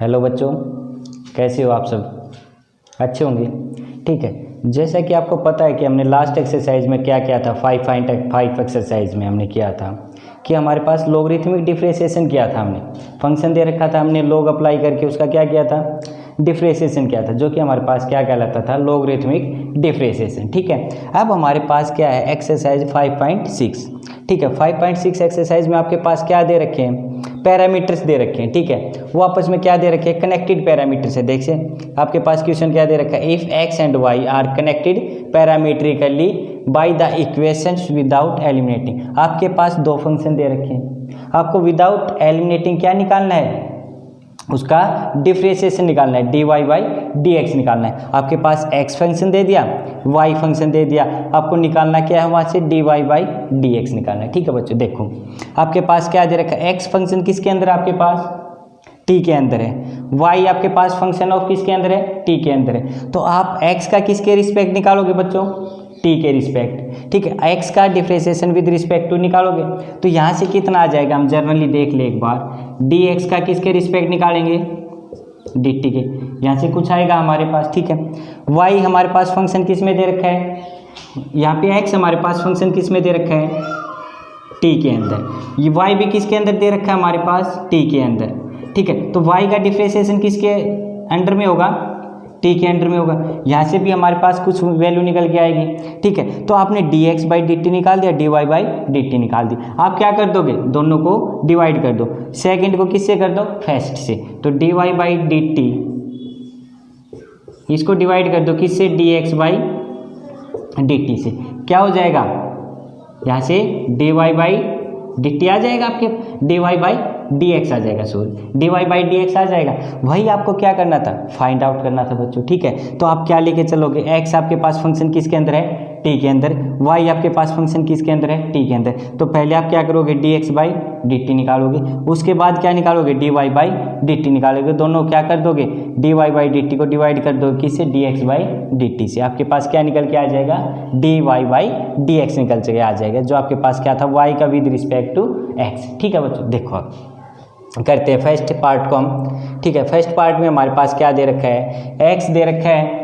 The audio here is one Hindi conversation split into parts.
हेलो बच्चों, कैसे हो आप सब? अच्छे होंगे। ठीक है, जैसा कि आपको पता है कि हमने लास्ट एक्सरसाइज में क्या किया था, 5 एक्सरसाइज में हमने किया था कि हमारे पास लॉगरिथमिक डिफरेंशिएशन किया था। हमने फंक्शन दे रखा था, हमने लॉग अप्लाई करके उसका क्या किया था, डिफरेंशिएशन किया था, जो कि हमारे पास क्या कहलाता था, लॉगरिथमिक डिफरेंशिएशन। ठीक है, अब हमारे पास क्या है, एक्सरसाइज 5.6। ठीक है, 5.6 एक्सरसाइज में आपके पास क्या दे रखे हैं, पैरामीटर्स दे रखे हैं। ठीक है, वो आपस में क्या दे रखे हैं, कनेक्टेड पैरामीटर्स है। देखिए आपके पास क्वेश्चन क्या दे रखा है, if x and y are connected parametrically by the equations without eliminating. आपके पास दो फंक्शन दे रखे हैं, आपको विदाउट एलिमिनेटिंग क्या निकालना है, उसका डिफरेंशिएशन निकालना है, d y by d x निकालना है। आपके पास एक्स फंक्शन दे दिया, वाई फंक्शन दे दिया, आपको निकालना क्या है वहाँ से, d y by d x निकालना है। ठीक है बच्चों, देखो आपके पास क्या दे रखा है, एक्स फंक्शन किसके अंदर है, आपके पास टी के अंदर है, वाई आपके पास फंक्शन ऑफ किसके अंदर है, टी के अंदर है। तो आप एक्स का किसके रिस्पेक्ट निकालोगे बच्चों, टी के रिस्पेक्ट। ठीक है, एक्स का डिफरेंशिएशन विद रिस्पेक्ट टू निकालोगे तो यहाँ से कितना आ जाएगा, हम जनरली देख ले एक बार, डी एक्स का किसके रिस्पेक्ट निकालेंगे, डी टी के, यहाँ से कुछ आएगा हमारे पास। ठीक है, वाई हमारे पास फंक्शन किस में दे रखा है, यहाँ पे एक्स हमारे पास फंक्शन किस में दे रखा है, टी के अंदर, ये वाई भी किसके अंदर दे रखा है हमारे पास, टी के अंदर। ठीक है, तो वाई का डिफरेंशिएशन किसके अंडर में होगा, टी के अंडर में होगा। यहाँ से भी हमारे पास कुछ वैल्यू निकल के आएगी। ठीक है, तो आपने d x by d t निकाल दिया, d y by d t निकाल दी। आप क्या कर दोगे, दोनों को डिवाइड कर दो, सेकंड को किससे कर दो, फर्स्ट से। तो d y by d t इसको डिवाइड कर दो किससे, d x by d t से। क्या हो जाएगा, यहाँ से d y by d t आ जाएगा, आपके d y by d x आ जाएगा, sorry d y by d x आ जाएगा। वही आपको क्या करना था, फाइंड आउट करना था बच्चों। ठीक है, तो आप क्या लेके चलोगे, एक्स आपके पास फंक्शन किसके अंदर है, टी के अंदर, वाई आपके पास फंक्शन किसके अंदर है, टी के अंदर। तो पहले आप क्या करोगे, d x by d t निकालोगे, उसके बाद क्या निकालोगे, d y by d t निकालोगे। दोनों क्या कर दोगे, d y by d t को डिवाइड कर दोगे किससे, d x by d t से। आपके पास क्या निकल के आ जाएगा, d y by d x निकल के आ जाएगा, जो आपके पास क्या था, वाई का विद रिस्पेक्ट टू एक्स। ठीक है बच्चों, देखो करते हैं फर्स्ट पार्ट को हम। ठीक है, फर्स्ट पार्ट में हमारे पास क्या दे रखा है, एक्स दे रखा है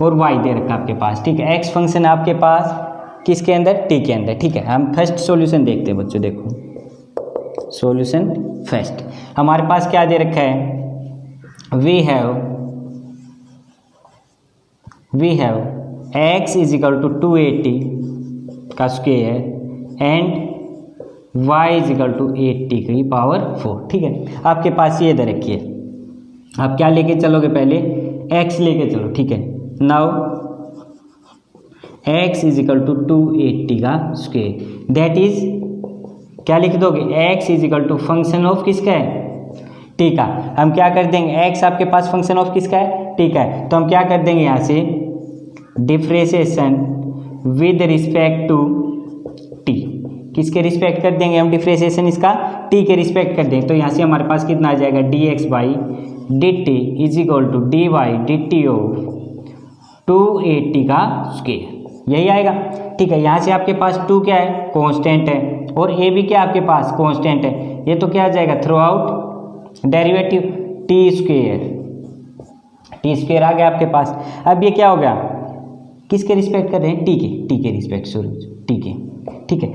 और वाई दे रखा है आपके पास। ठीक है, एक्स फंक्शन है आपके पास किसके अंदर, टी के अंदर। ठीक है, हम फर्स्ट सॉल्यूशन देखते हैं बच्चों। देखो सॉल्यूशन फर्स्ट, हमारे पास क्या दे रखा है, we have x is equal to 280 का square and y is equal to 80 की पावर 4। ठीक है, आपके पास ये दे रखी है, आप क्या लेके चलोगे, पहले x लेके चलो। ठीक है, now x is equal to 280 का स्क्वायर, दैट इज क्या लिख दोगे, x is equal to function of किसका है, t का। हम क्या कर देंगे, x आपके पास फंक्शन ऑफ किसका है, t का है, तो हम क्या कर देंगे, यहाँ से differentiation with respect to t, किसके रिस्पेक्ट कर देंगे हम, डिफरेंशिएशन इसका t के रिस्पेक्ट कर देंगे। तो यहाँ से हमारे पास कितना आ जाएगा, d x by d t is equal to d y d t of 280 का स्क्वायर, यही आएगा। ठीक है, यहाँ से आपके पास 2 क्या है, कांस्टेंट है, और a भी क्या आपके पास कांस्टेंट है, ये तो क्या आ जाएगा, throughout derivative t square आ गया आपके पास। अब ये क्या हो गया, किसके रिस्पेक्ट कर रहे हैं, टी के रिस्पेक्ट, सॉरी टी के। ठीक है,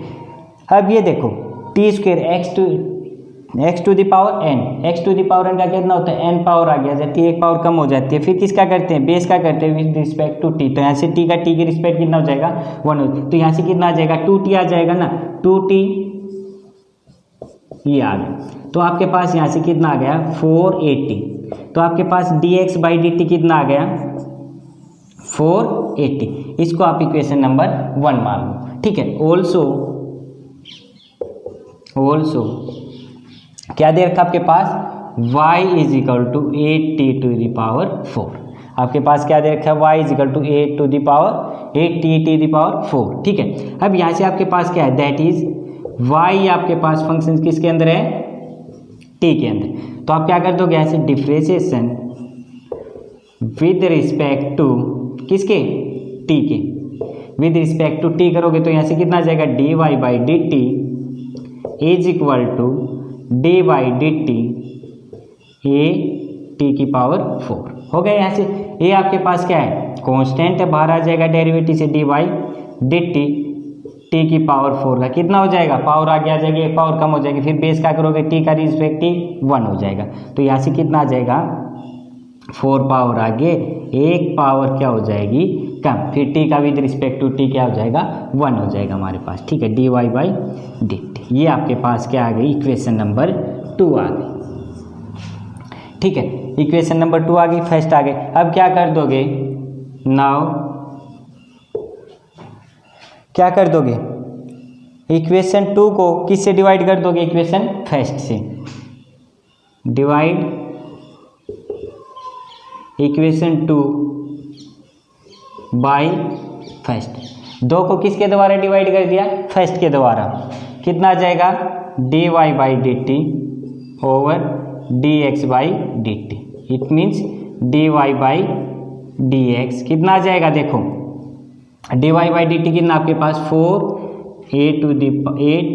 अब ये देखो t square x to the power n, x to the power n का कितना होता है, एन पावर आ गया जाती है, एक पावर कम हो जाती है, फिर किसका करते हैं, बेस का करते हैं विद रिस्पेक्ट टू टी। तो यहाँ से टी के रिस्पेक्ट कितना हो जाएगा, 1। तो यहाँ से कितना आ जाएगा, 2t आ जाएगा ना, 2t ये आ गया। तो आपके पास यहाँ से कितना आ गया, 480। तो आपके पास d x by d t कितना आ गया, 480। इसको आप इक्वेशन नंबर 1 मान लो। ठीक है, ऑल्सो क्या दे रखा आपके पास, y is equal to 80 to the power 4। आपके पास क्या दे रखा है, y is equal to 80 to the power 4। ठीक है, अब यहाँ से आपके पास क्या है, दैट इज y आपके पास फंक्शन किसके अंदर है, t के अंदर। तो आप क्या कर दोगे, यहाँ से डिफरेंशिएशन विद रिस्पेक्ट टू किसके, t के, विद रिस्पेक्ट टू t करोगे तो यहाँ से कितना आ जाएगा, d y by d t is equal to d by d t a t की पावर 4 हो गया। यहाँ से ये आपके पास क्या है, कांस्टेंट है, बाहर आ जाएगा डेरिवेटिव से डी वाई डी टी की पावर 4 का कितना हो जाएगा, पावर आगे आ जाएगी, एक पावर कम हो जाएगी, फिर बेस क्या करोगे, टी का रिस्पेक्टिव 1 हो जाएगा। तो यहाँ से कितना आ जाएगा, 4 पावर आगे एक पावर क्या हो जाएगी कम, फिर टी का विद रिस्पेक्ट टू टी क्या हो जाएगा 1 हो जाएगा हमारे पास। ठीक है, d y by d t, ये आपके पास क्या आ गई, इक्वेशन नंबर 2 आ गई। ठीक है, इक्वेशन नंबर 2 आ गई, फर्स्ट आ गई। अब क्या कर दोगे, नाउ क्या कर दोगे, इक्वेशन 2 को किससे डिवाइड कर दोगे, इक्वेशन फर्स्ट से। डिवाइड इक्वेशन 2 बाई फर्स्ट, 2 को किसके द्वारा डिवाइड कर दिया, फर्स्ट के द्वारा, कितना आ जाएगा, d y by d t over d x by d t, it means d y by d x कितना आ जाएगा, देखो d y by d t कितना आपके पास 4 ए टू दी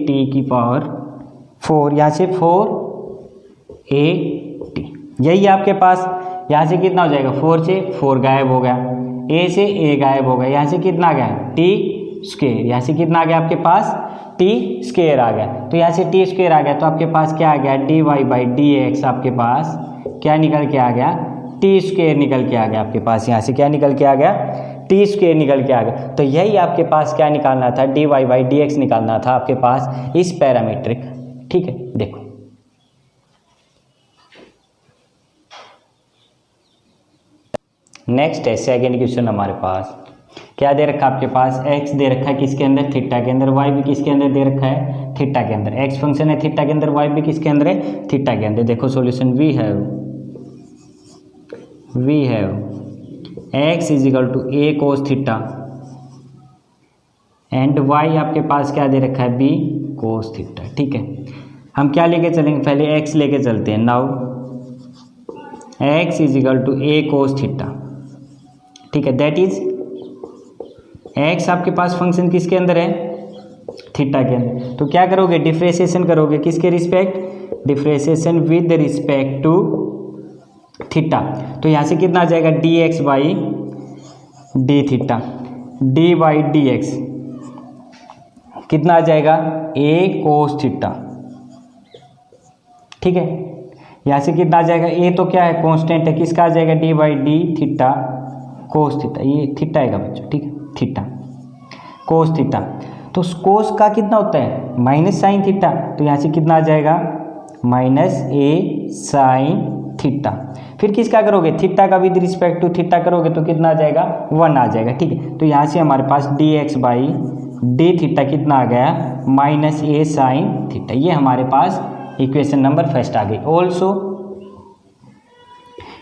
टी की पावर 4, यहाँ से 4 ए टी, यही आपके पास, यहाँ से कितना हो जाएगा, 4 से 4 गायब हो गया, ए से ए गायब हो गया, यहाँ से कितना आ गया, टी स्क्वेयर, यहाँ से कितना आ गया आपके पास, टी स्क्वेयर आ गया। तो यहाँ से टी स्क्वेयर आ गया, तो आपके पास क्या आ गया, d y by d x आपके पास क्या निकल के आ गया, टी स्क्वेयर निकल के आ गया आपके पास, यहाँ से क्या निकल के आ गया, टी स्क्वेयर निकल के आ गया। तो यही आपके पास क्या निकालना था, d y by d x निकालना था आपके पास इस पैरामीट्रिक। ठीक है, देखो नेक्स्ट है सेकेंड क्वेश्चन, हमारे पास क्या दे रखा है, आपके पास x दे रखा है किसके अंदर, थीटा के अंदर, y भी किसके अंदर दे रखा है, थीटा के अंदर, x फंक्शन है थीटा के अंदर, y भी किसके अंदर है, थीटा के अंदर। देखो solution we have x is equal to a cos theta and y आपके पास क्या दे रखा है, b कोस थीटा। ठीक है, हम क्या लेके चलेंगे, पहले x लेके चलते हैं। Now x is equal to a cos theta, ठीक है, दैट इज x आपके पास फंक्शन किसके अंदर है, थीटा के अंदर। तो क्या करोगे, डिफ्रेंशिएशन करोगे किसके respect, differentiation with respect to theta. तो यहाँ से कितना आ जाएगा, d x by d theta, d by d x कितना आ जाएगा, ए कोस थीटा। ठीक है, यहाँ से कितना आ जाएगा, ए तो क्या है कांस्टेंट है, किसका आ जाएगा, D by d theta cos theta, ये थीटा आएगा बच्चों। ठीक है, थीटा कोस थीटा, तो कोस का कितना होता है, माइनस साइन थीटा, तो यहाँ से कितना आ जाएगा, माइनस ए साइन थीटा। फिर किसका करोगे, थीटा का विद रिस्पेक्ट टू थीटा करोगे तो कितना आ जाएगा, 1 आ जाएगा। ठीक है, तो यहाँ से हमारे पास d x by d theta कितना आ गया, माइनस ए साइन थीटा, ये हमारे पास इक्वेशन नंबर फर्स्ट आ गई। ऑल्सो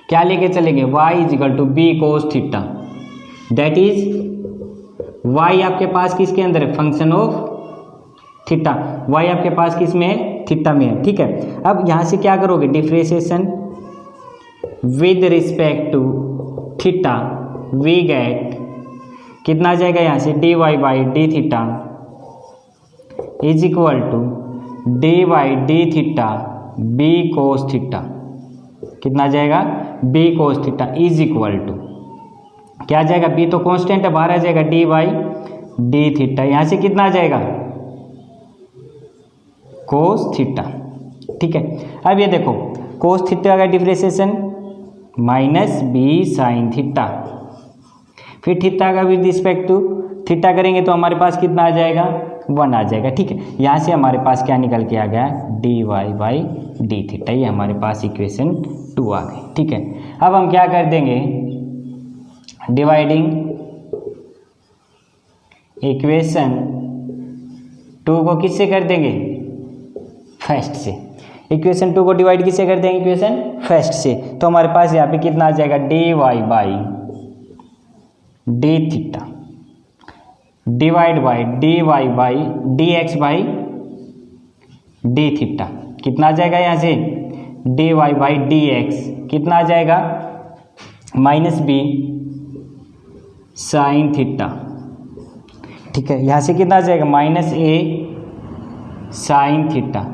क्या लेके चलेंगे, y is equal to b cos theta, that is y आपके पास किसके अंदर है, फंक्शन ऑफ थीटा, y आपके पास किस में है, थीटा में है। ठीक है, अब यहाँ से क्या करोगे, differentiation with respect to theta, we get कितना आ जाएगा, यहाँ से d y by d theta is equal to d by d theta b cos theta, कितना आ जाएगा, b cos theta is equal to क्या आ जाएगा, बी तो कांस्टेंट है, बाहर आ जाएगा डी बाई डी थीटा, यहाँ से कितना आ जाएगा, कोस थीटा। ठीक है, अब ये देखो कोस थीटा का differentiation minus b sine theta, फिर थीटा का विद रिस्पेक्ट टू थीटा करेंगे तो हमारे पास कितना आ जाएगा, 1 आ जाएगा। ठीक है, यहाँ से हमारे पास क्या निकल के आ गया, d y by d theta, ये हमारे पास इक्वेशन 2 आ गई। ठीक है, अब हम क्या कर देंगे, डिवाइडिंग इक्वेशन 2 को किससे कर देंगे, फर्स्ट से। इक्वेशन 2 को डिवाइड किससे कर देंगे, इक्वेशन फर्स्ट से। तो हमारे पास यहाँ पे कितना आ जाएगा, d y by d theta divide by d y by d x by d theta, कितना आ जाएगा, यहाँ से d y by d x कितना आ जाएगा, माइनस बी साइन थीटा। ठीक है, यहाँ से कितना आ जाएगा, minus a sine theta,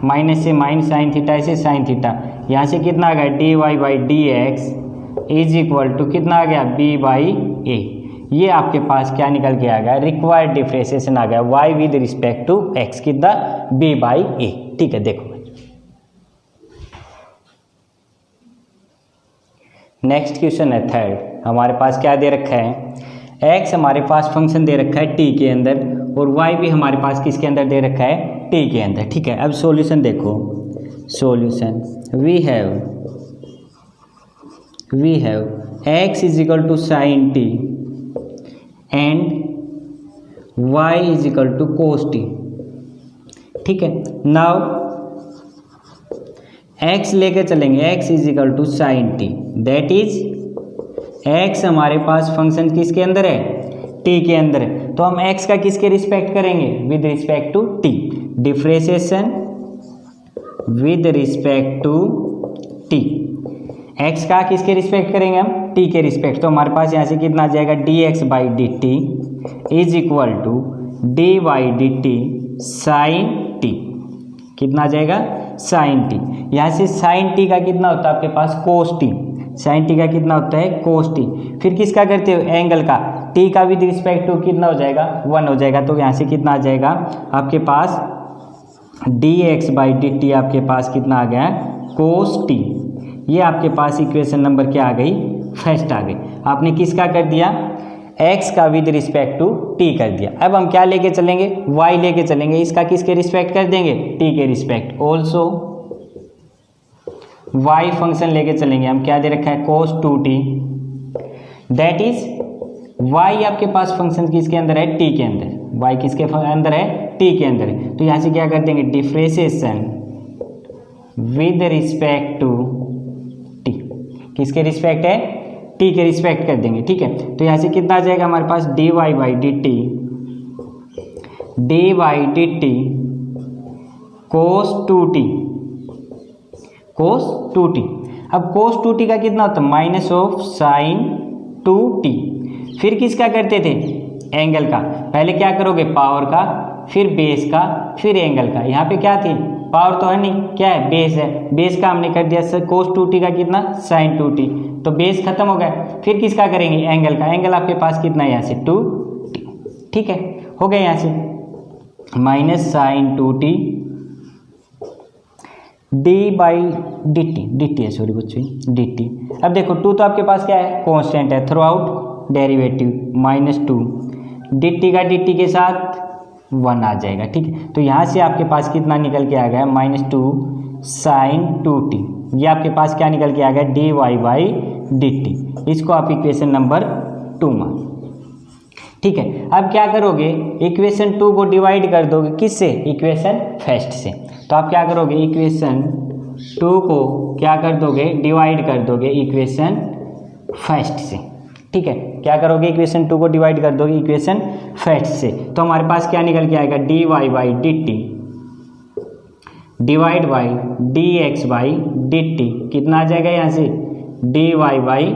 minus से माइनस साइन थीटा, ऐसे साइन थीटा, यहाँ से कितना आ गया d y by d x is equal to कितना आ गया बी बाई ए। ये आपके पास क्या निकल के आ गया, रिक्वायर्ड डिफरेंशिएशन आ गया y with respect to x कितना b बाई ए। ठीक है, देखो नेक्स्ट क्वेश्चन है थर्ड। हमारे पास क्या दे रखा है, x हमारे पास फंक्शन दे रखा है t के अंदर और y भी हमारे पास किसके अंदर दे रखा है t के अंदर। ठीक है, अब सॉल्यूशन देखो, solution we have x is equal to sine t and y is equal to cos t। ठीक है, नाउ x लेके चलेंगे, x is equal to sine t, that is x हमारे पास फंक्शन किसके अंदर है t के अंदर है, तो हम x का किसके रिस्पेक्ट करेंगे with respect to t। Differentiation with respect to t, x का किसके रिस्पेक्ट करेंगे हम t के रिस्पेक्ट, तो हमारे पास यहाँ से कितना आ जाएगा dx by d t is equal to d by d t sine t. कितना आ जाएगा साइन टी, यहाँ से साइन टी का कितना होता है आपके पास कोस टी, साइन टी का कितना होता है कोस टी। फिर किसका करते हो एंगल का, टी का विद रिस्पेक्ट टू कितना हो जाएगा 1 हो जाएगा, तो यहाँ से कितना आ जाएगा आपके पास dx बाई डी टी आपके पास कितना आ गया कोस टी। ये आपके पास इक्वेशन नंबर क्या आ गई फर्स्ट आ गई। आपने किसका कर दिया x का विद रिस्पेक्ट टू t कर दिया। अब हम क्या लेके चलेंगे y लेके चलेंगे, इसका किसके रिस्पेक्ट कर देंगे t के रिस्पेक्ट। ऑल्सो y फंक्शन लेके चलेंगे हम, क्या दे रखा है cos 2t, that is y आपके पास फंक्शन किसके अंदर है t के अंदर, y किसके अंदर है t के अंदर है, तो यहाँ से क्या कर देंगे differentiation with respect to t, किसके रिस्पेक्ट है t के रिस्पेक्ट कर देंगे। ठीक है, तो यहाँ से कितना आ जाएगा हमारे पास dy by d T cos 2t, cos 2t। अब cos 2t का कितना होता है माइनस ऑफ साइन 2t। फिर किसका करते थे एंगल का, पहले क्या करोगे पावर का, फिर बेस का, फिर एंगल का। यहाँ पे क्या थी पावर तो है नहीं, क्या है बेस है, बेस का हमने कर दिया सर cos 2t का कितना sin 2t, तो बेस खत्म हो गया। फिर किसका करेंगे एंगल का, एंगल आपके पास कितना है यहाँ से 2t। ठीक है, हो गया यहाँ से minus sine 2t d by d t है, सॉरी बच्चों डी टी। अब देखो 2 तो आपके पास क्या है कांस्टेंट है throughout derivative minus 2, D T का डी टी के साथ 1 आ जाएगा। ठीक है, तो यहाँ से आपके पास कितना निकल के आ गया -2 साइन 2t। ये आपके पास क्या निकल के आ गया d y by d t. इसको आप इक्वेशन नंबर 2 मान। ठीक है, अब क्या करोगे इक्वेशन 2 को डिवाइड कर दोगे किससे इक्वेशन फर्स्ट से, तो आप क्या करोगे इक्वेशन 2 को क्या कर दोगे डिवाइड कर दोगे इक्वेशन फर्स्ट से। ठीक है, क्या करोगे इक्वेशन 2 को डिवाइड कर दोगे इक्वेशन फर्स्ट से, तो हमारे पास क्या निकल के आएगा d y by d t divide by d x by d t. कितना आ जाएगा यहाँ से d y by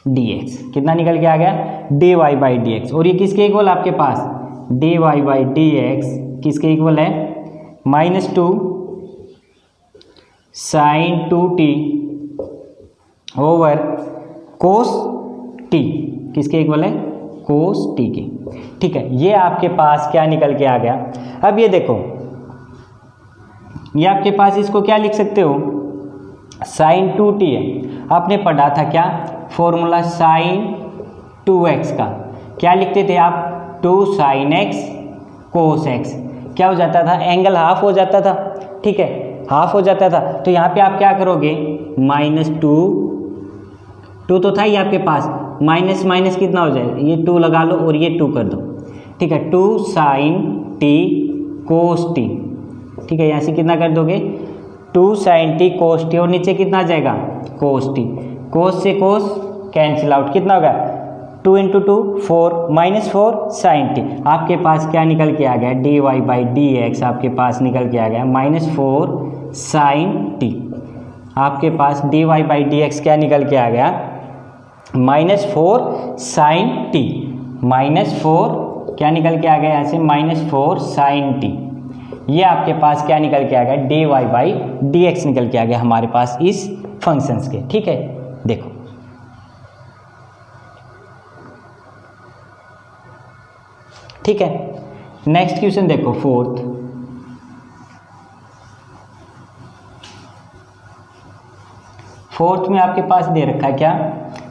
d x, कितना निकल के आ गया d y by d x. और ये किसके इक्वल आपके पास d y by d x किसके इक्वल है -2 sine 2t over cos t, किसके इक्वल है कोस t के। ठीक है, ये आपके पास क्या निकल के आ गया। अब ये देखो ये आपके पास इसको क्या लिख सकते हो साइन 2t है, आपने पढ़ा था क्या फॉर्मूला साइन 2x का, क्या लिखते थे आप 2 साइन x कोस x, क्या हो जाता था एंगल हाफ हो जाता था। ठीक है, हाफ हो जाता था, तो यहाँ पे आप क्या करोगे -2 तो था ही आपके पास, माइनस माइनस कितना हो जाएगा ये 2 लगा लो और ये 2 कर दो। ठीक है, 2 साइन t कोस t। ठीक है, यहाँ से कितना कर दोगे 2 साइन t कोस t और नीचे कितना आ जाएगा कोस t, कोस से कोस कैंसिल आउट, कितना होगा 2 × 2 4 -4 साइन t। आपके पास क्या निकल के आ गया d y by d x आपके पास निकल के आ गया -4 साइन t। आपके पास d y by d x क्या निकल के आ गया -4 साइन t, -4 क्या निकल के आ गया यहाँ से -4 साइन t। ये आपके पास क्या निकल के आ गया, dy बाई dx निकल के आ गया हमारे पास इस फंक्शंस के। ठीक है, देखो ठीक है। नेक्स्ट क्वेश्चन देखो, फोर्थ में आपके पास दे रखा है क्या,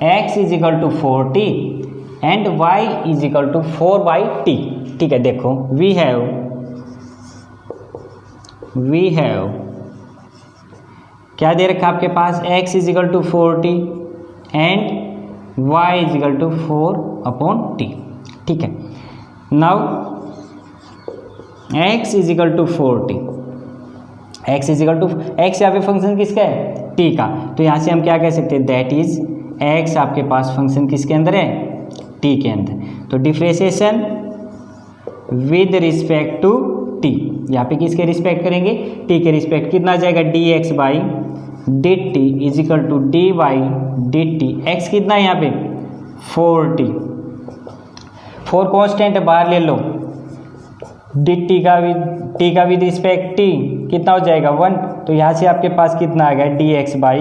x is equal to 40 and y is equal to 4/t। ठीक है, देखो वी हैव क्या दे रखा है आपके पास, x is equal to 40 and y is equal to 4/t। ठीक है, now x is equal to 40, x is equal to x यहाँ पे फंक्शन किसका है, t का, तो यहाँ से हम क्या कह सकते हैं, दैट इज x आपके पास फंक्शन किसके अंदर है, t के अंदर। तो differentiation with respect to t, यहाँ पे किसके रिस्पेक्ट करेंगे, t के रिस्पेक्ट, कितना आ जाएगा, dx by dt is equal to dy dt, x कितना है यहाँ पे 40, 4 कॉन्स्टेंट है बाहर ले लो, dt का विद रिस्पेक्ट t कितना हो जाएगा 1, तो यहाँ से आपके पास कितना आ गया, dx बाई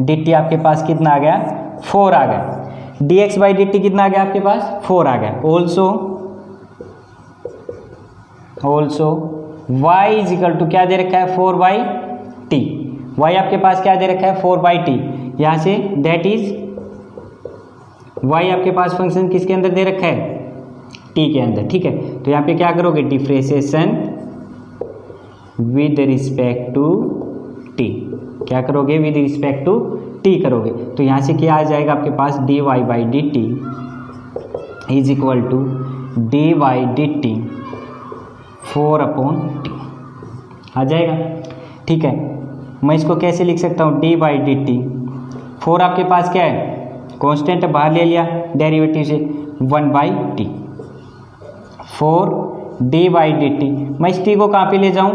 dt आपके पास कितना आ गया 4 आ गया, dx बाई dt कितना आ गया आपके पास 4 आ गया। Also y is equal to क्या दे रखा है 4/t, y आपके पास क्या दे रखा है 4/t, यहाँ से दैट इज y आपके पास फंक्शन किसके अंदर दे रखा है, t के अंदर। ठीक है, तो यहाँ पे क्या करोगे, differentiation with respect to t, क्या करोगे, विद रिस्पेक्ट टू t करोगे, तो यहाँ से क्या आ जाएगा आपके पास, dy by dt is equal to dy dt 4/t आ जाएगा। ठीक है, मैं इसको कैसे लिख सकता हूँ, dy बाई dt, 4 आपके पास क्या है, कांस्टेंट बाहर ले लिया डेरिवेटिव से, 1/t 4 dy बाई dt, मैं इस t को कहाँ पे ले जाऊँ,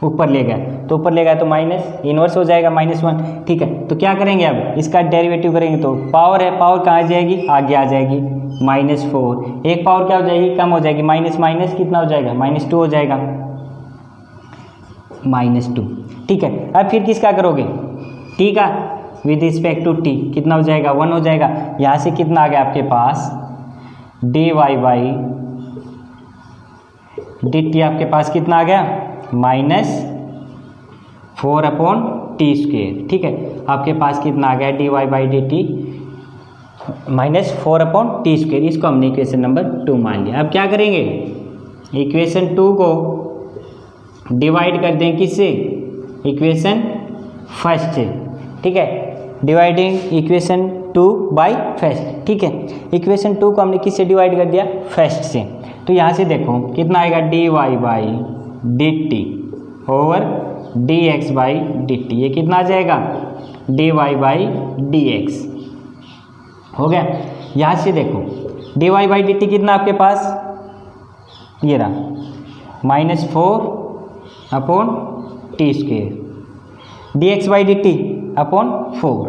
ऊपर ले गया, तो ऊपर ले गया तो माइनस इनवर्स हो जाएगा -1। ठीक है, तो क्या करेंगे, अब इसका डेरिवेटिव करेंगे, तो पावर है, पावर कहाँ आ जाएगी, आगे आ जाएगी -4, एक पावर क्या हो जाएगी, कम हो जाएगी, माइनस माइनस कितना हो जाएगा, -2 हो जाएगा, -2। ठीक है, अब फिर किसका करोगे, t का विद रिस्पेक्ट टू t कितना हो जाएगा, 1 हो जाएगा, यहाँ से कितना आ गया आपके पास, dy बाई dt आपके पास कितना आ गया, -4/t²। ठीक है, आपके पास कितना आ गया, dy बाई dt -4/t², इसको हमने इक्वेशन नंबर 2 मान लिया। अब क्या करेंगे, इक्वेशन 2 को डिवाइड कर दें किससे, इक्वेशन फर्स्ट से। ठीक है, डिवाइडिंग इक्वेशन 2 बाई फर्स्ट। ठीक है, इक्वेशन 2 को हमने किससे डिवाइड कर दिया, फर्स्ट से, तो यहाँ से देखो कितना आएगा, dy by dt over dx by dt, ये कितना आ जाएगा, dy बाई dx हो गया। यहाँ से देखो dy बाई dt कितना आपके पास, ये रहा -4/t², dx by dt upon 4।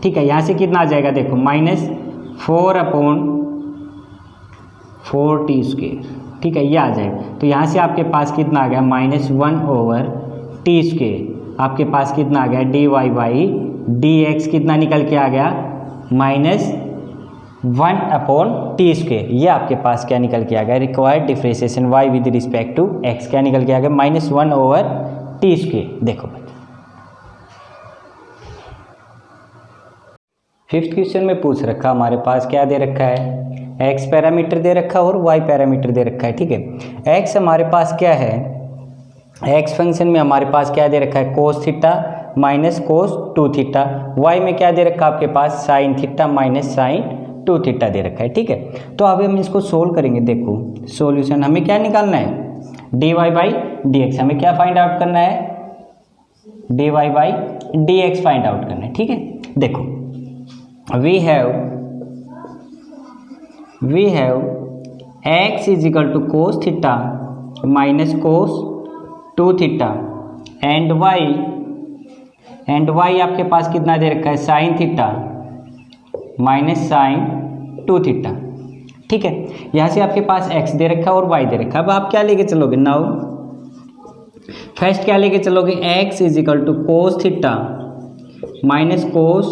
ठीक है, यहाँ से कितना आ जाएगा, देखो -4/4t²। ठीक है, ये आ जाएगा, तो यहाँ से आपके पास कितना आ गया, -1/t², आपके पास कितना आ गया, dy बाई dx कितना निकल के आ गया, -1/t²। ये आपके पास क्या निकल के आ गया, required differentiation y with respect to x क्या निकल के आ गया, -1/t²। देखो फिफ्थ क्वेश्चन में पूछ रखा हमारे पास क्या दे रखा है, x पैरामीटर दे रखा है और y पैरामीटर दे रखा है। ठीक है, x हमारे पास क्या है, x फंक्शन में हमारे पास क्या दे रखा है, cos theta minus cos 2 theta, y में क्या दे रखा है आपके पास, sin theta minus sin 2 theta दे रखा है। ठीक है, तो अब हम इसको सोल्व करेंगे। देखो सॉल्यूशन हमें क्या निकालना है, dy बाई dx, हमें क्या फाइंड आउट करना है, dy by dx find out करना है। ठीक है, देखो we have x is equal to cos theta minus cos 2 theta and y आपके पास कितना दे रखा है, sin theta minus sin 2 theta. ठीक है। यहाँ से आपके पास x दे रखा है और y दे रखा है। अब आप क्या लेके चलोगे, नाउ फर्स्ट क्या लेके चलोगे, x is equal to cos theta minus cos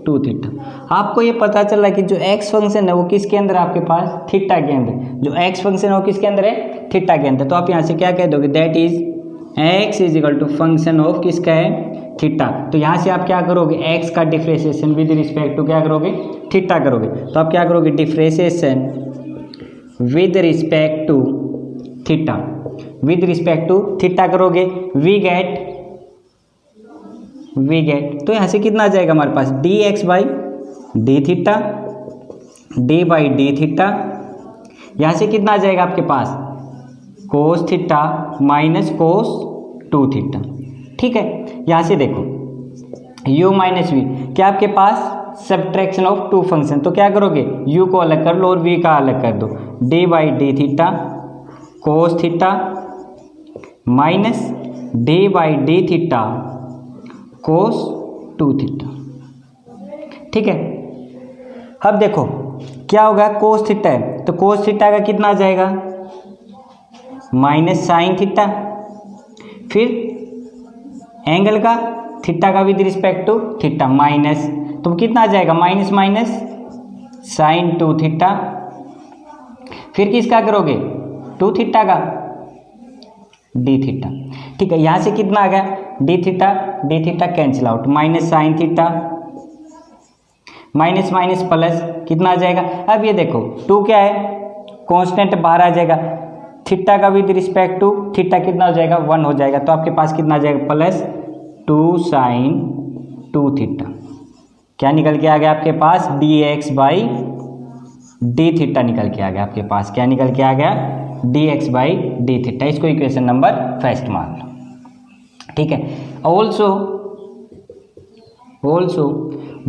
2 theta. आपको ये पता चल रहा है कि जो x फंक्शन है वो किसके अंदर है, आपके पास थीटा के अंदर। जो x फंक्शन है वो किसके अंदर है, थीटा के अंदर। तो आप यहाँ से क्या कह दोगे, that is x is equal to function of किसका है, थीटा। तो यहाँ से आप क्या करोगे, x का डिफ्रेंशिएशन विद रिस्पेक्ट टू क्या करोगे, थीटा करोगे। तो आप क्या करोगे, differentiation with respect to theta, with respect to theta करोगे, वी गेट तो यहाँ से कितना आ जाएगा हमारे पास, dx by d theta, d by d theta. यहाँ से कितना आ जाएगा आपके पास, cos theta minus cos 2 theta. ठीक है, यहाँ से देखो u माइनस वी, क्या आपके पास सब्ट्रैक्शन ऑफ 2 फंक्शन। तो क्या करोगे, u को अलग कर लो और v का अलग कर दो, d by d theta cos theta minus d by d theta cos 2 theta. ठीक है, अब देखो क्या होगा, कोस थीटा है तो कोस थीटा का कितना आ जाएगा, माइनस साइन थीटा, फिर एंगल का थीटा का with respect to theta minus, तो कितना आ जाएगा, माइनस माइनस साइन 2 थीटा, फिर किसका करोगे, 2 थीटा का डी थीटा। ठीक है, यहाँ से कितना आ गया, D theta cancel out, minus sine theta minus minus plus कितना आ जाएगा। अब ये देखो 2 क्या है, कांस्टेंट बाहर आ जाएगा, थीटा का विद रिस्पेक्ट टू थीटा कितना हो जाएगा, 1 हो जाएगा। तो आपके पास कितना आ जाएगा, प्लस 2 साइन 2 थीटा। क्या निकल के आ गया आपके पास, dx बाई डी थीटा निकल के आ गया आपके पास। क्या निकल के आ गया, dx बाई डी थीटा। इसको इक्वेशन नंबर फर्स्ट मान लो। ठीक है, ऑल्सो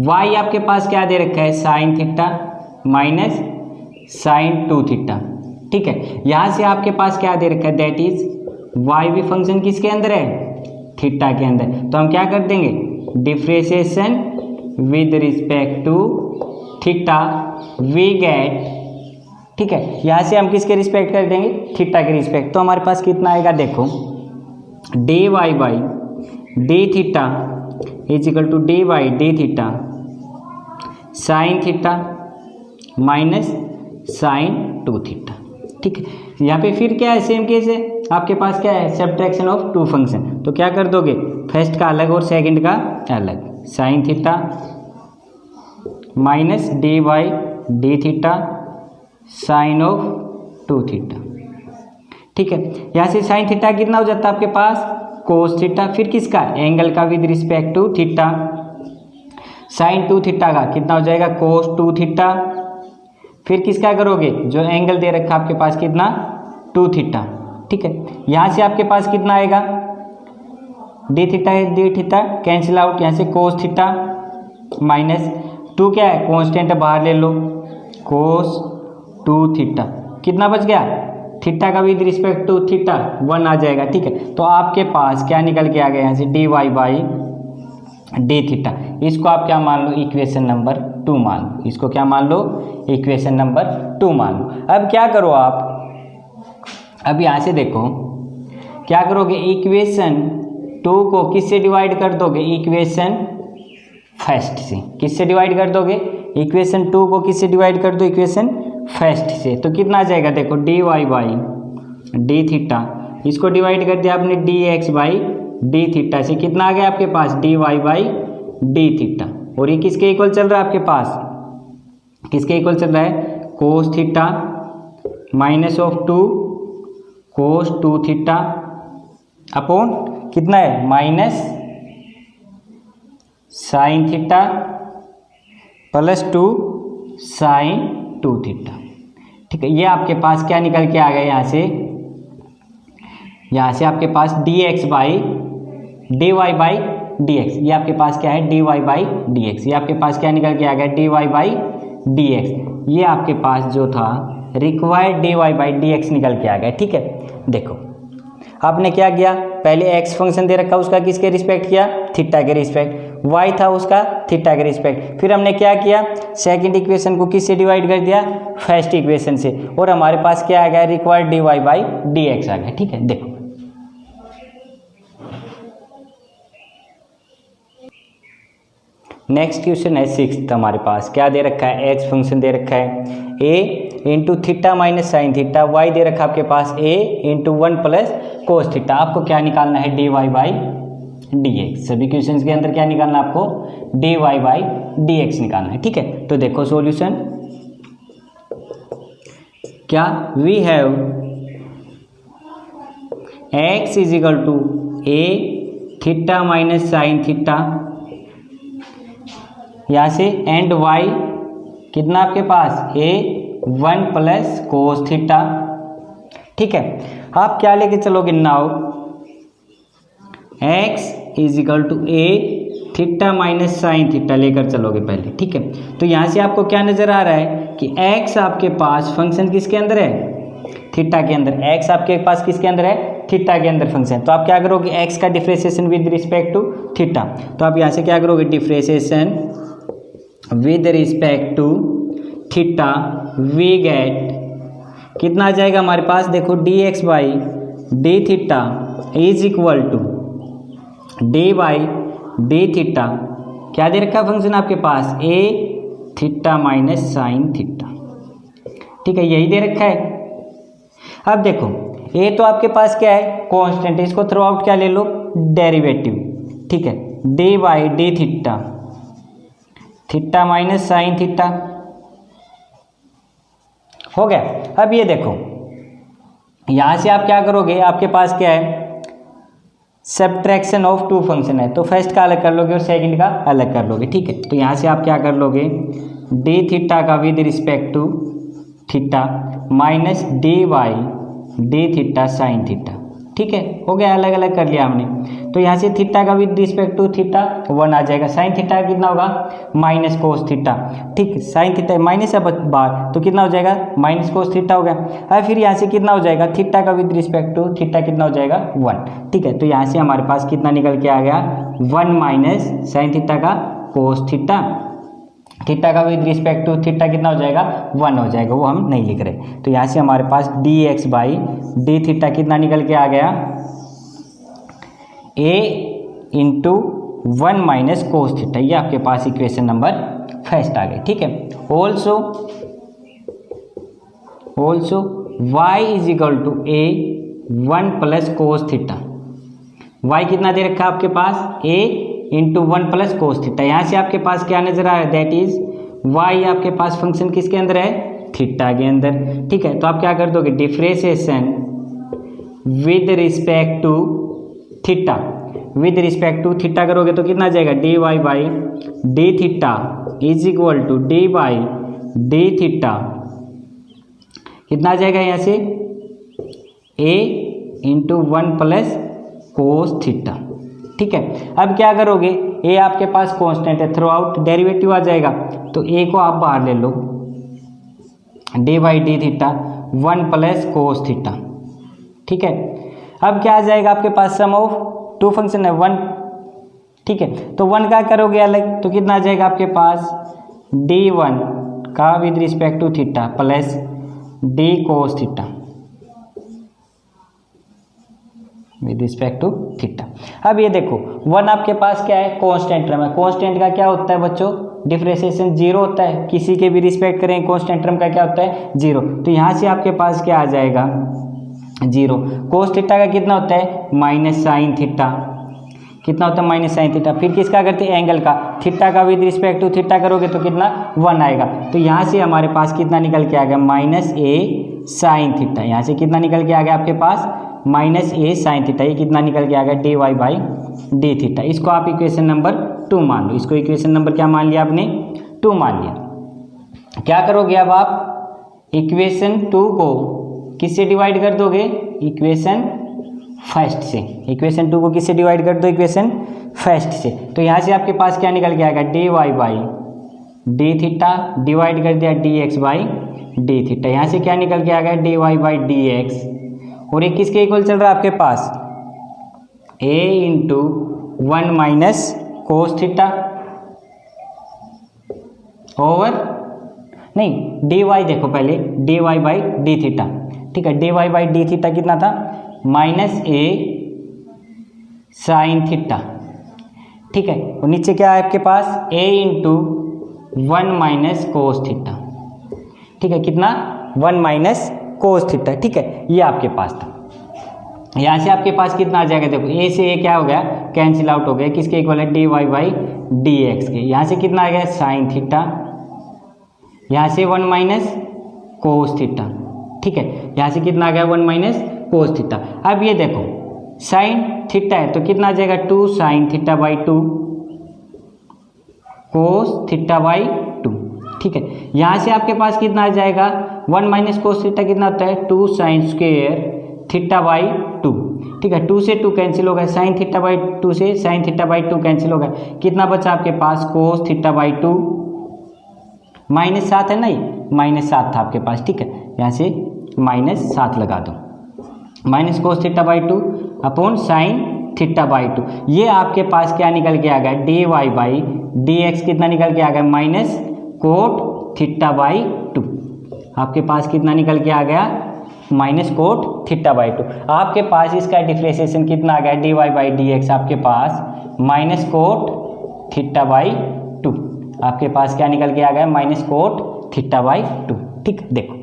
y आपके पास क्या दे रखा है, sine theta minus sine 2 theta. ठीक है, यहाँ से आपके पास क्या दे रखा है, दैट इज y भी फंक्शन किसके अंदर है, थीटा के अंदर। तो हम क्या कर देंगे, differentiation with respect to theta we get. ठीक है, यहाँ से हम किसके रिस्पेक्ट कर देंगे, थीटा के रिस्पेक्ट। तो हमारे पास कितना आएगा, देखो d y by d theta is equal to d by d theta sine theta minus sine 2 theta. ठीक है, यहाँ पे फिर क्या है, सेम केस है, आपके पास क्या है, सब्ट्रैक्शन ऑफ 2 फंक्शन। तो क्या कर दोगे, फर्स्ट का अलग और सेकंड का अलग, sign theta minus d by d theta sign of 2 theta. ठीक है, यहाँ से साइन थीटा कितना हो जाता है आपके पास, कोस थीटा, फिर किसका, एंगल का with respect to theta, sine 2 theta का कितना हो जाएगा, कोस 2 थीटा, फिर किसका करोगे, जो एंगल दे रखा आपके पास कितना, 2 थीटा। ठीक है, यहाँ से आपके पास कितना आएगा, डी थीटा कैंसिल आउट, यहाँ से कोस थीटा माइनस 2 क्या है, कांस्टेंट बाहर ले लो, कोस 2 थीटा कितना बच गया, थीटा का विद रिस्पेक्ट टू थीटा 1 आ जाएगा। ठीक है, तो आपके पास क्या निकल के आ गया, यहाँ से d y by d theta. इसको आप क्या मान लो, इक्वेशन नंबर 2 मान लो। इसको क्या मान लो, इक्वेशन नंबर 2 मान लो। अब क्या करो आप, अब यहाँ से देखो क्या करोगे, इक्वेशन 2 को किससे डिवाइड कर दोगे, इक्वेशन फर्स्ट से। किससे डिवाइड कर दोगे, इक्वेशन 2 को किससे डिवाइड कर दो, इक्वेशन फर्स्ट से। तो कितना आ जाएगा, देखो d y by d theta, इसको डिवाइड कर दिया आपने d x by d theta से, कितना आ गया आपके पास, d y by d theta. और ये किसके इक्वल चल रहा है आपके पास, किसके इक्वल चल रहा है, cos theta minus of 2 cos 2 theta upon कितना है, minus sine theta plus 2 sine 2 theta. ठीक है, ये आपके पास क्या निकल के आ गया, यहाँ से आपके पास d x by d y by d x, ये आपके पास क्या है, d y by d x. ये आपके पास क्या निकल के आ गया, d y by d x. ये आपके पास जो था required d y by d x निकल के आ गया। ठीक है, देखो आपने क्या किया, पहले एक्स फंक्शन दे रखा, उसका किसके रिस्पेक्ट किया, थीटा के रिस्पेक्ट, वाई था उसका थीटा के रिस्पेक्ट। फिर हमने क्या किया, सेकंड इक्वेशन को किससे डिवाइड कर दिया, फर्स्ट इक्वेशन से, और हमारे पास क्या आ गया, रिक्वायर्ड dy बाई dx आ गया। ठीक है, देखो नेक्स्ट क्वेश्चन है सिक्स्थ। हमारे पास क्या दे रखा है, एक्स फंक्शन दे रखा है a into theta minus sine theta, why they रखा है आपके पास a into 1 plus cos theta. आपको क्या निकालना है, dy बाई dx। सभी क्वेश्चंस के अंदर क्या निकालना है आपको, dy बाई dx निकालना है। ठीक है, तो देखो सॉल्यूशन क्या, we have x is equal to a theta minus sine theta, यहाँ से एंड y कितना आपके पास a 1 प्लस कोस थीटा। ठीक है, आप क्या लेके चलोगे, now x is equal to a theta minus sine theta लेकर चलोगे पहले। ठीक है, तो यहाँ से आपको क्या नजर आ रहा है कि x आपके पास फंक्शन किसके अंदर है, थीटा के अंदर। x आपके पास किसके अंदर है, थीटा के अंदर फंक्शन। तो आप क्या करोगे, x का differentiation with respect to theta. तो आप यहाँ से क्या करोगे, differentiation with respect to theta, we get कितना आ जाएगा हमारे पास, देखो dx by d theta is equal to d by d theta. क्या दे रखा है फंक्शन आपके पास, a theta minus sine theta. ठीक है, यही दे रखा है। अब देखो a तो आपके पास क्या है, कांस्टेंट, इसको थ्रू आउट क्या ले लो, डेरिवेटिव। ठीक है, D by d theta, theta minus sine theta हो गया। अब ये देखो यहां से आप क्या करोगे, आपके पास क्या है, सब्ट्रैक्शन ऑफ टू फंक्शन है, तो फर्स्ट का अलग कर लोगे और सेकंड का अलग कर लोगे। ठीक है, तो यहां से आप क्या कर लोगे, डी थीटा का with respect to theta minus d by d theta sine theta. ठीक है, हो गया, अलग अलग कर लिया हमने। तो यहाँ से थीटा का विद रिस्पेक्ट टू थीटा 1 आ जाएगा, साइन थीटा का कितना होगा, माइनस कोस थीटा। ठीक है, साइन थीटा माइनस है बार, तो कितना हो जाएगा, माइनस कोस थीटा हो गया। अब फिर यहाँ से कितना हो जाएगा, थीटा का विद रिस्पेक्ट टू थीटा कितना हो जाएगा, 1। ठीक है, तो यहाँ से हमारे पास कितना निकल के आ गया, 1 माइनस साइन थीटा का कोस थीटा, थीटा का विद रिस्पेक्ट टू थीटा कितना हो जाएगा, 1 हो जाएगा, वो हम नहीं लिख रहे। तो यहाँ से हमारे पास dx बाई डी थीटा कितना निकल के आ गया, a into 1 minus cos theta. ये आपके पास इक्वेशन नंबर फर्स्ट आ गई। ठीक है, also y is equal to a 1 plus cos theta. y कितना दे रखा है आपके पास, a into 1 plus cos theta. यहाँ से आपके पास क्या नजर आ रहा है, दैट इज y आपके पास फंक्शन किसके अंदर है, थीटा के अंदर। ठीक है, तो आप क्या कर दोगे, differentiation with respect to theta, with respect to theta करोगे तो कितना आ जाएगा, d y by d theta is equal to d by d theta कितना आ जाएगा, यहाँ से a into 1 plus cos theta. ठीक है, अब क्या करोगे, a आपके पास कांस्टेंट है, थ्रू आउट डेरिवेटिव आ जाएगा, तो a को आप बाहर ले लो, d by d theta 1 plus cos theta. ठीक है, अब क्या आ जाएगा आपके पास, सम ऑफ टू फंक्शन है 1। ठीक है, तो 1 का करोगे अलग तो कितना आ जाएगा आपके पास, d1 का with respect to theta plus d cos theta with respect to theta. अब ये देखो 1 आपके पास क्या है, कांस्टेंट टर्म है। कांस्टेंट का क्या होता है बच्चों, डिफ्रेंशिएशन 0 होता है, किसी के भी रिस्पेक्ट करें कांस्टेंट टर्म का क्या होता है, 0। तो यहाँ से आपके पास क्या आ जाएगा, 0। कोस थीटा का कितना होता है, माइनस साइन थीटा, कितना होता है, माइनस साइन थीटा। फिर किसका करते हैं, एंगल का, थीटा का विद रिस्पेक्ट टू थीटा करोगे तो कितना, 1 आएगा। तो यहाँ से हमारे पास कितना निकल के आ गया, माइनस a साइन थीटा। यहाँ से कितना निकल के आ गया आपके पास, माइनस a साइन थीटा। ये कितना निकल के आ गया, d y by d theta. इसको आप इक्वेशन नंबर 2 मान लो। इसको इक्वेशन नंबर क्या मान लिया आपने, 2 मान लिया। क्या करोगे अब आप, इक्वेशन 2 को किससे डिवाइड कर दोगे, इक्वेशन फर्स्ट से। इक्वेशन 2 को किससे डिवाइड कर दो, इक्वेशन फर्स्ट से। तो यहाँ से आपके पास क्या निकल के आएगा, d y by d theta divide कर दिया d x by d theta. यहाँ से क्या निकल के आ गया, d y by d x, और ये किसके इक्वल चल रहा है आपके पास, a into 1 minus cos theta over, नहीं डी वाई, देखो पहले d y by d theta, ठीक है, d y by d theta कितना था, माइनस ए साइन थीटा, ठीक है, और नीचे क्या है आपके पास, ए इंटू 1 माइनस कोस थीटा, ठीक है, कितना 1 माइनस कोस थीटा, ठीक है, ये आपके पास था। यहाँ से आपके पास कितना आ जाएगा, देखो ए से ए क्या हो गया, कैंसिल आउट हो गया, किसके इक्वल है, d y by d x के, यहाँ से कितना आ गया साइन थीटा, यहाँ से 1 माइनस कोस थीटा, ठीक है, यहाँ से कितना आ गया 1 माइनस कोस थीटा। अब ये देखो साइन थीटा है तो कितना आ जाएगा 2 sign theta by 2 cos theta by 2, ठीक है, यहाँ से आपके पास कितना आ जाएगा 1 माइनस कोस थीटा कितना होता है 2 साइन स्क्वेयर थीटा बाई 2, ठीक है, 2 से 2 कैंसिल हो गया, साइन थीटा बाई 2 से साइन थीटा बाई 2 कैंसिल हो गया, कितना बचा आपके पास कोस थीटा बाई 2, -7 है, नहीं -7 था आपके पास, ठीक है, यहाँ से -7 लगा दो, minus cos theta by 2 upon sine theta by 2, ये आपके पास क्या निकल के आ गया d y by d x, कितना निकल के आ गया माइनस कोट थीटा बाई 2, आपके पास कितना निकल के आ गया माइनस कोट थीटा बाई 2, आपके पास इसका डिफ्रेंशिएशन कितना आ गया d y by d x, आपके पास माइनस कोट थीटा बाई 2, आपके पास क्या निकल के आ गया माइनस कोट थीटा बाई 2, ठीक, देखो